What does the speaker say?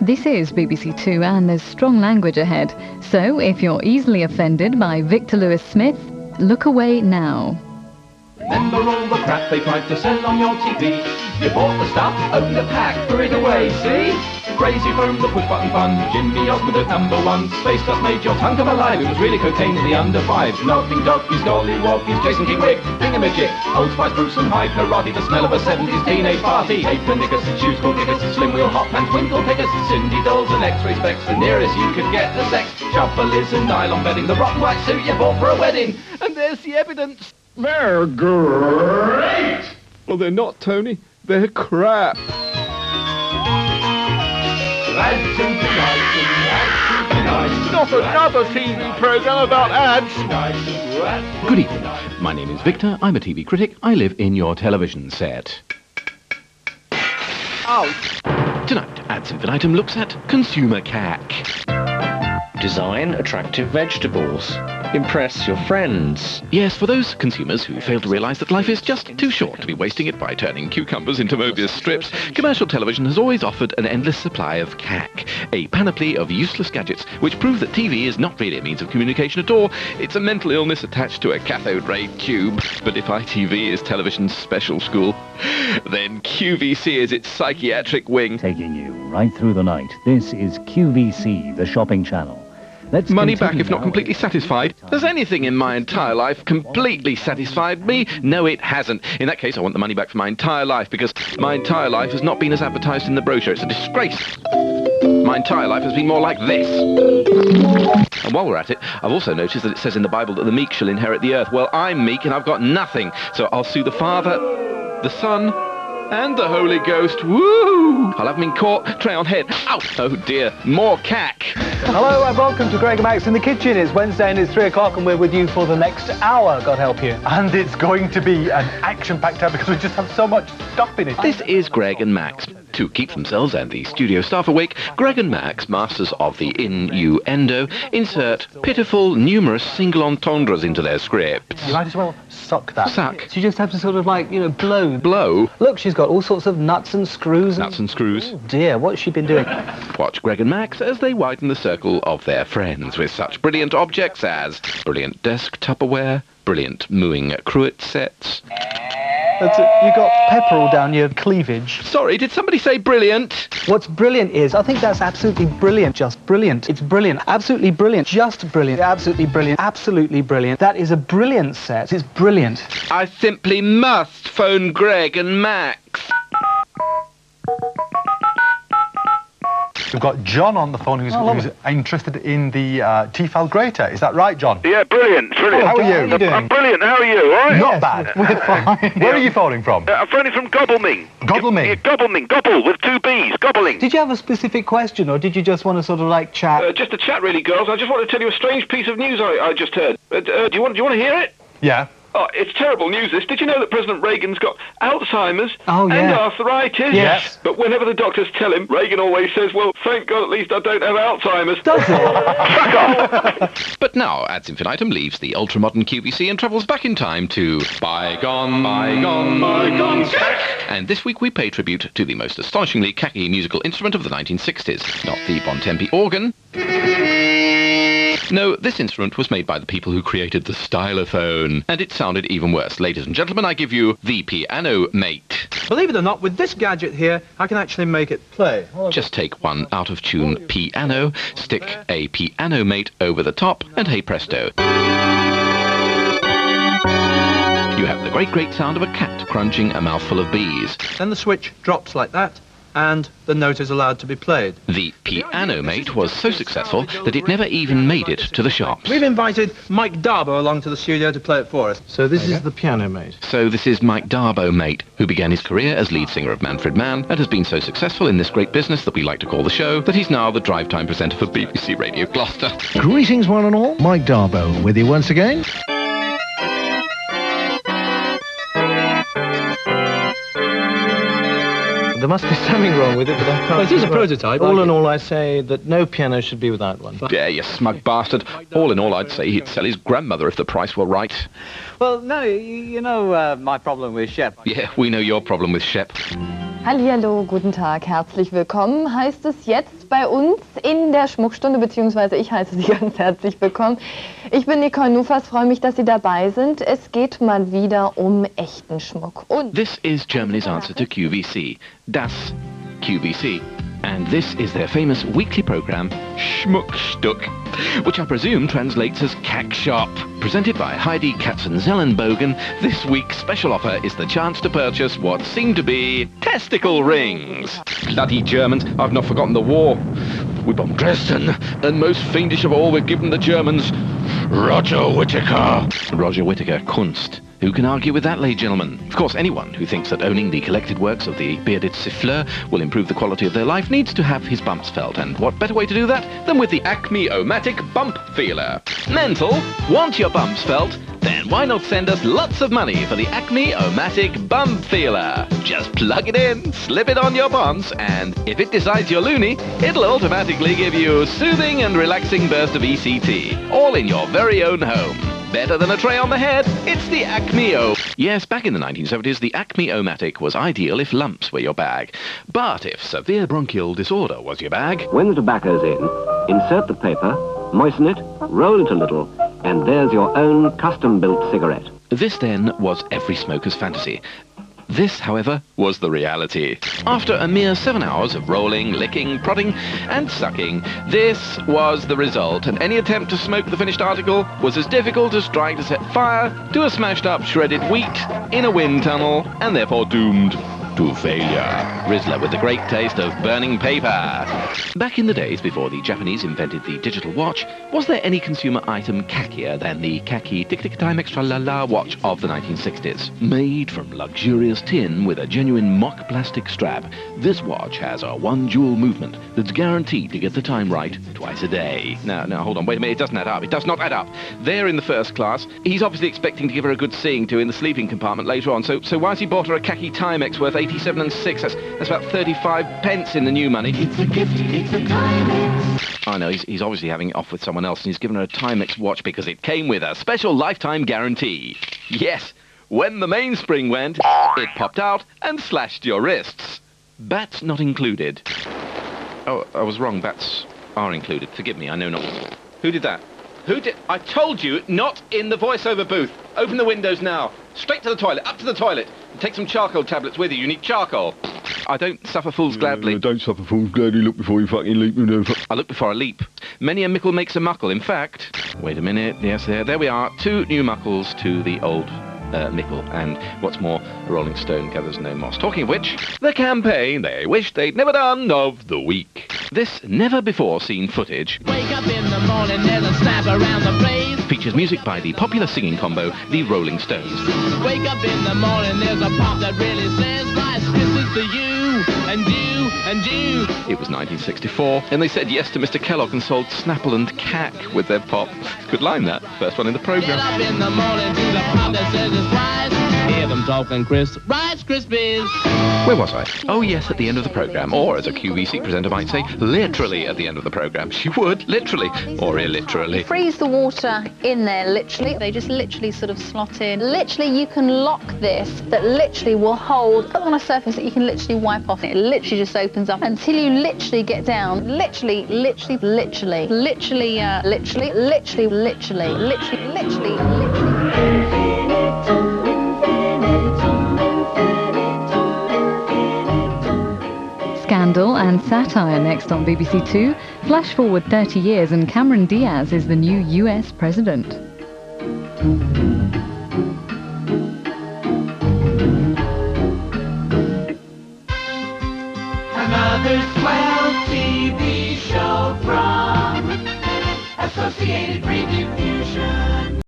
This is BBC Two and there's strong language ahead. So if you're easily offended by Victor Lewis Smith, look away now. Remember all the crap they tried to sell on your TV? You bought the stuff, opened the pack, threw it away, see? Crazy from the push-button fun, Jimmy Osmond at #1. Space Dust made your tongue come alive, it was really cocaine to the under fives. Knocking doggies, gollywoggies, Jason King Wig, Thingamajig, Old Spice, Bruce and Hyde, Karate, the smell of a 70s teenage party. Paper knickers, shoes called kickers, slim wheel hot pants, winkle pickers, Cindy dolls and X-ray specs, the nearest you could get to sex. Shuffle is and nylon bedding, the rotten white suit you bought for a wedding. And there's the evidence. They're great! Well, they're not, Tony. They're crap. Ads Infinitum, Not another TV programme about ads. Good evening. My name is Victor. I'm a TV critic. I live in your television set. Tonight, Ads Infinitum looks at consumer CAC. Design attractive vegetables. Impress your friends. Yes, for those consumers who fail to realise that life is just too short to be wasting it by turning cucumbers into Mobius strips, commercial television has always offered an endless supply of CAC, a panoply of useless gadgets which prove that TV is not really a means of communication at all. It's a mental illness attached to a cathode ray tube. But if ITV is television's special school, then QVC is its psychiatric wing. Taking you right through the night. This is QVC, the shopping channel. Let's Money back continue if not now. completely satisfied. Has anything in my entire life completely satisfied me? No, it hasn't. In that case, I want the money back for my entire life, because my entire life has not been as advertised in the brochure. It's a disgrace. My entire life has been more like this. And while we're at it, I've also noticed that it says in the Bible that the meek shall inherit the earth. Well, I'm meek and I've got nothing. So I'll sue the Father, the Son, and the Holy Ghost. Woo! I'll have them in court, tray on head. Ow! Oh dear, more CAC. Hello and welcome to Greg and Max in the Kitchen. It's Wednesday and it's 3 o'clock and we're with you for the next hour, God help you. And it's going to be an action-packed hour because we just have so much stuff in it. This is Greg and Max. To keep themselves and the studio staff awake, Greg and Max, masters of the innuendo, insert pitiful, numerous single entendres into their scripts. You might as well suck that. Suck. So you just have to sort of like, blow. Blow. Look, she's got all sorts of nuts and screws. Nuts and screws. Oh dear, what's she been doing? Watch Greg and Max as they widen the circle of their friends with such brilliant objects as brilliant desk Tupperware, brilliant mooing cruet sets. That's it. You got pepper all down your cleavage. Sorry, did somebody say brilliant? What's brilliant is, I think that's absolutely brilliant, just brilliant. It's brilliant, absolutely brilliant, just brilliant, absolutely brilliant, absolutely brilliant. That is a brilliant set, it's brilliant. I simply must phone Greg and Max. We've got John on the phone who's interested in the Tefal grater. Is that right, John? Yeah, brilliant, brilliant. How are you? I'm brilliant, how are you, all right? Not bad. We're fine. Where are you phoning from? I'm phoning from Gobbleming. Gobbleming? Yeah, Gobbleming, Gobble, with 2 B's, Gobbling. Did you have a specific question or did you just want to sort of like chat? Just a chat, really, girls. I just want to tell you a strange piece of news I just heard. Do you want to hear it? Yeah. Oh, it's terrible news, this. Did you know that President Reagan's got Alzheimer's and arthritis? Yes. But whenever the doctors tell him, Reagan always says, well, thank God at least I don't have Alzheimer's. Does it? Fuck off! But now, Ads Infinitum leaves the ultra-modern QVC and travels back in time to bygone CAC. And this week we pay tribute to the most astonishingly cacky musical instrument of the 1960s. Not the Bontempi organ. No, this instrument was made by the people who created the stylophone, and it sounded even worse. Ladies and gentlemen, I give you the piano mate. Believe it or not, with this gadget here, I can actually make it play. Just take one out-of-tune piano, stick a piano mate over the top, and hey presto. You have the great sound of a cat crunching a mouthful of bees. Then the switch drops like that, and the note is allowed to be played. The piano mate was so successful that it never even made it to the shops. We've invited Mike Darbo along to the studio to play it for us. So this is the piano mate. So this is Mike Darbo mate, who began his career as lead singer of Manfred Mann and has been so successful in this great business that we like to call the show that he's now the drive time presenter for BBC Radio Gloucester. Greetings one and all, Mike Darbo with you once again. There must be something wrong with it, but I can't... Well, it is a prototype. All in all, I say that no piano should be without one. Dare you smug bastard. All in all, I'd say he'd sell his grandmother if the price were right. Well, no, you know my problem with Shep. Yeah, we know your problem with Shep. Hallihallo, guten Tag, herzlich willkommen heißt es jetzt bei uns in der Schmuckstunde, beziehungsweise ich heiße Sie ganz herzlich willkommen. Ich bin Nicole Nufas, freue mich, dass Sie dabei sind. Es geht mal wieder um echten Schmuck. Und this is Germany's answer to QVC, das QVC. And this is their famous weekly programme, Schmuckstück, which I presume translates as Cack Shop. Presented by Heidi Katzenzellenbogen, this week's special offer is the chance to purchase what seem to be testicle rings. Bloody Germans, I've not forgotten the war. We bombed Dresden, and most fiendish of all, we've given the Germans Roger Whittaker. Roger Whittaker, Kunst. Who can argue with that, ladies and gentlemen? Of course, anyone who thinks that owning the collected works of the bearded siffleur will improve the quality of their life needs to have his bumps felt. And what better way to do that than with the Acme-O-Matic Bump Feeler? Mental? Want your bumps felt? Then why not send us lots of money for the Acme-O-Matic Bump Feeler? Just plug it in, slip it on your bumps, and if it decides you're loony, it'll automatically give you a soothing and relaxing burst of ECT, all in your very own home. Better than a tray on the head, it's the Acme-O. Yes, back in the 1970s, the Acme-O-Matic was ideal if lumps were your bag. But if severe bronchial disorder was your bag... When the tobacco's in, insert the paper, moisten it, roll it a little, and there's your own custom-built cigarette. This, then, was every smoker's fantasy. This, however, was the reality. After a mere 7 hours of rolling, licking, prodding, and sucking, this was the result, and any attempt to smoke the finished article was as difficult as trying to set fire to a smashed-up shredded wheat in a wind tunnel, and therefore doomed to failure. Rizzler with the great taste of burning paper. Back in the days before the Japanese invented the digital watch, was there any consumer item khackier than the khaki tick-tick-time extra-la-la watch of the 1960s? Made from luxurious tin with a genuine mock plastic strap, this watch has a one-jewel movement that's guaranteed to get the time right twice a day. Now, hold on, wait a minute, it doesn't add up. It does not add up. There in the first class, he's obviously expecting to give her a good seeing to in the sleeping compartment later on, so why has he bought her a khaki Timex worth 87 and 6? That's about 35 pence in the new money. It's a gift, it's a Timex. I know, he's obviously having it off with someone else, and he's given her a Timex watch because it came with a special lifetime guarantee. Yes, when the mainspring went, it popped out and slashed your wrists. Bats not included. Oh, I was wrong, bats are included. Forgive me, I know not. Who did that? Who did... I told you, not in the voiceover booth. Open the windows now. Straight to the toilet, up to the toilet. And take some charcoal tablets with you. You need charcoal. I don't suffer fools gladly. Don't suffer fools gladly. Look before you fucking leap, you know. I look before I leap. Many a mickle makes a muckle. In fact... Wait a minute. Yes, there we are. 2 new muckles to the old... mickle, and what's more, a Rolling Stone gathers no moss. Talking of which, the campaign they wished they'd never done of the week. This never-before-seen footage Wake up in the morning, there's a snap around the place. Features music by the popular singing combo, the Rolling Stones. Wake up in the morning, there's a pop that really says, Rice Krispies to you, and you, and you. It was 1964, and they said yes to Mr. Kellogg and sold Snapple and Cack with their pop. Good line, that. First one in the programme. Get up in the morning to the pop that says it's Rice. Hear them talking Rice Krispies. Where was I? Oh, yes, at the end of the programme, or as a QVC presenter might say, literally at the end of the programme. She would, literally, or illiterally. Freeze the water in there, literally. They just literally sort of slot in. Literally, you can lock this that literally will hold on a surface that you can literally wipe off. It literally just opens up until you literally get down. Literally. Scandal and satire next on BBC Two. Flash forward 30 years and Cameron Diaz is the new US president.